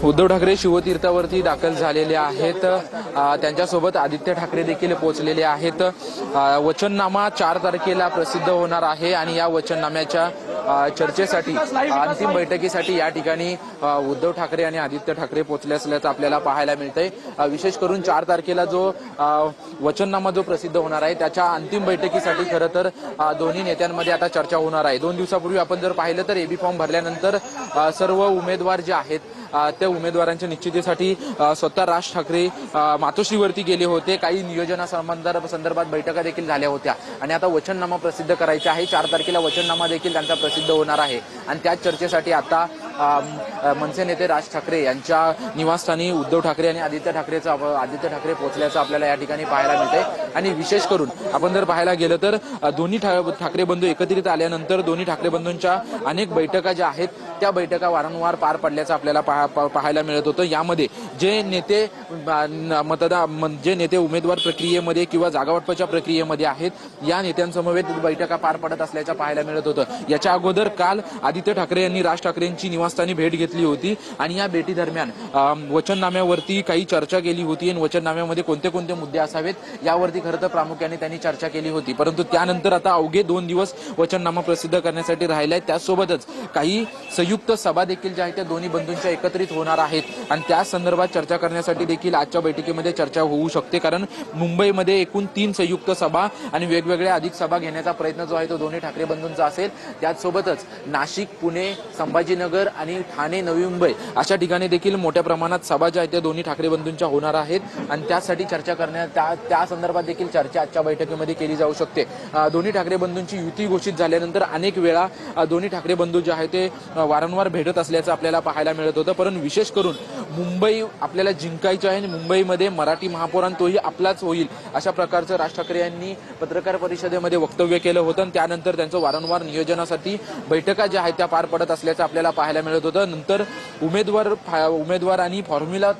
उद्धव ठाकरे शिवतीर्थावरती दाखल झालेले आहेत। त्यांच्यासोबत आदित्य ठाकरे देखील पोहोचलेले आहेत। वचननामा 4 तारखेला प्रसिद्ध होणार आहे आणि या वचननाम्याच्या चर्चेसाठी अंतिम बैठकीसाठी या ठिकाणी उद्धव ठाकरे आणि आदित्य ठाकरे पोहोचले असल्याचं आपल्याला पाहायला मिळतंय। विशेष करून 4 तारखेला जो वचननामा जो प्रसिद्ध होणार आहे त्याच्या अंतिम बैठकीसाठी खरं तर दोन्ही नेत्यांमध्ये आता चर्चा होणार आहे। 2 दिवसापूर्वी आपण जर पाहिलं तर एबी फॉर्म भरल्यानंतर सर्व उमेदवार जे आहेत त्या उमेदवारांच्या निश्चितीसाठी स्वतः राज ठाकरे मातोश्रीवरती गेले होते। काही नियोजनासंदर्भात बैठका देखील झाल्या होत्या आणि आता वचननामा प्रसिद्ध करायचे आहे। 4 तारखेला वचननामा देखील त्यांचा प्रसिद्ध होणार आहे आणि त्याच चर्चेसाठी आता मनसे नेते राज ठाकरे यांच्या निवासस्थानी उद्धव ठाकरे आणि आदित्य ठाकरे पोहोचल्याचं आपल्याला या ठिकाणी पाहायला मिळतंय। आणि विशेष करून आपण जर पाहायला गेलं तर दोन्ही ठाकरे बंधू एकत्रित आल्यानंतर दोन्ही ठाकरे बंधूंच्या अनेक बैठका ज्या आहेत त्या बैठका वारंवार पार पडल्याचं आपल्याला पाहायला मिळत होतं। यामध्ये जे नेते उमेदवार प्रक्रियेमध्ये किंवा जागावाटपाच्या प्रक्रियेमध्ये आहेत या नेत्यांसमवेत बैठका पार पडत असल्याचं पाहायला मिळत होतं। याच्या अगोदर काल आदित्य ठाकरे यांनी राज ठाकरेंची निवासस्थानी भेट घेतली होती आणि या भेटी दरम्यान वचननाम्यावरती काही चर्चा केली होती आणि वचननाम्यामध्ये कोणते कोणते मुद्दे असावेत यावरती खरं तर प्रामुख्याने त्यांनी चर्चा केली होती। परंतु त्यानंतर आता अवघे 2 दिवस वचननामा प्रसिद्ध करण्यासाठी राहिले आहेत। त्यासोबतच काही संयुक्त सभा देखील ज्या आहेत त्या दोन्ही बंधूंच्या एकत्रित होणार आहेत आणि त्या संदर्भात चर्चा करण्यासाठी देखील आजच्या बैठकीमध्ये चर्चा होऊ शकते। कारण मुंबईमध्ये एकूण 3 संयुक्त सभा आणि वेगवेगळ्या अधिक सभा घेण्याचा प्रयत्न जो आहे तो दोन्ही ठाकरे बंधूंचा असेल। त्याचसोबतच नाशिक, पुणे, संभाजीनगर आणि ठाणे, नवी मुंबई अशा ठिकाणी देखील मोठ्या प्रमाणात सभा ज्या आहेत त्या दोन्ही ठाकरे बंधूंच्या होणार आहेत आणि त्यासाठी चर्चा त्या संदर्भात देखील चर्चा आजच्या बैठकीमध्ये केली जाऊ शकते। दोन्ही ठाकरे बंधूंची युती घोषित झाल्यानंतर अनेक वेळा दोन्ही ठाकरे बंधू जे आहेत ते वारंवार भेटत असल्याचं आपल्याला पाहायला मिळत होतं। परंतु विशेष करून मुंबई आपल्याला जिंकायची आहे आणि मुंबईमध्ये मराठी महापौरांत तोही आपलाच होईल अशा प्रकारचं राज ठाकरे यांनी पत्रकार परिषदेमध्ये वक्तव्य केलं होतं आणि त्यानंतर त्यांचं वारंवार नियोजनासाठी बैठका ज्या आहेत त्या पार पडत असल्याचं आपल्याला पाहायला मिळत होतं। नंतर उमेदवार आणि फॉर्म्युला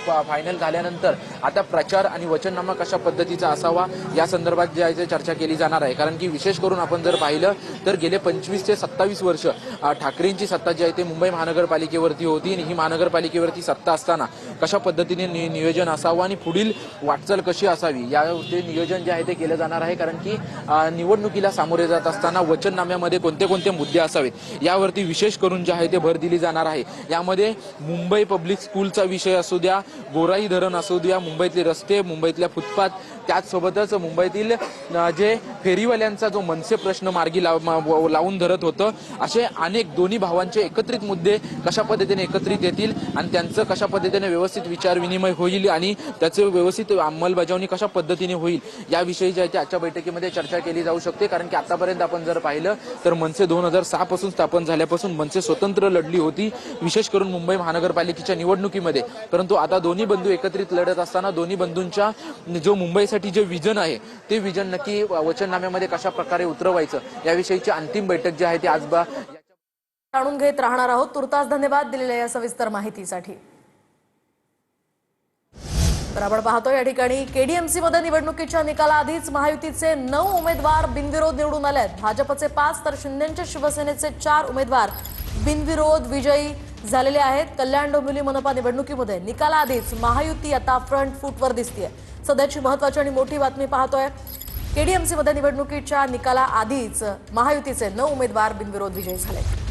फायनल झाल्यानंतर आता प्रचार आणि वचननामा कशा पद्धतीचा असावा या संदर्भात जे आहे चर्चा केली जाणार आहे। कारण की विशेष करून आपण जर पाहिलं तर गेले 25 ते 27 वर्ष ठाकरेंची सत्ता जी आहे ते मुंबई महानगरपालिकेवरती होती आणि ही महानगरपालिकेवरती सत्ता असताना कशा पद्धतीने नियोजन असावं आणि पुढील वाटचाल कशी असावी यावरती नियोजन जे आहे ते केलं जाणार आहे। कारण की निवडणुकीला सामोरे जात असताना वचननाम्यामध्ये कोणते कोणते मुद्दे असावेत यावरती विशेष करून जे आहे ते भर दिली जाणार आहे। यामध्ये मुंबई पब्लिक स्कूलचा विषय असू द्या, गोराई धरण असू द्या, मुंबईतले रस्ते, मुंबईतल्या फुटपाथ, त्याचसोबतच मुंबईतील जे फेरीवाल्यांचा जो मनसे प्रश्न मार्गी लावून धरत होतं असे अनेक दोन्ही भावांचे एकत्रित मुद्दे कशा पद्धतीने एकत्रित येतील आणि त्यांचं कशा पद्धतीने व्यवस्थित विचार विनिमय होईल आणि त्याचं व्यवस्थित अंमलबजावणी कशा पद्धतीने होईल याविषयी जे आजच्या बैठकीमध्ये चर्चा केली जाऊ शकते। कारण की आतापर्यंत आपण जर पाहिलं तर मनसे 2006 पासून स्थापन झाल्यापासून मनसे स्वतंत्र लढली होती विशेष करून मुंबई महानगरपालिकेच्या निवडणुकीमध्ये। परंतु आता दोन्ही बंधू एकत्रित लढत असताना दोन्ही बंधूंच्या जो मुंबईसाठी जे विजन आहे ते विजन नक्की वचननाम्यामध्ये कशा प्रकारे उतरवायचं याविषयीची अंतिम बैठक जी आहे ती आज जाणून घेत राहणार आहोत। तुर्तास धन्यवाद दिलेल्या या सविस्तर माहितीसाठी। तर आपण पाहतोय या ठिकाणी केडीएमसी मध्ये निवडणुकीच्या निकालाआधीच महायुतीचे 9 उमेदवार बिनविरोध निवडून आले आहेत। भाजपचे 5 तर शिंदेच्या शिवसेनेचे 4 उमेदवार बिनविरोध विजयी झालेले आहेत। कल्याण डोंबिवली मनपा निवडणुकीमध्ये निकालाआधीच महायुती आता फ्रंट फूटवर दिसतेय। सध्याची महत्त्वाची आणि मोठी बातमी पाहतोय। केडीएमसी मध्ये निवडणुकीच्या निकालाआधीच महायुतीचे 9 उमेदवार बिनविरोध विजयी झाले।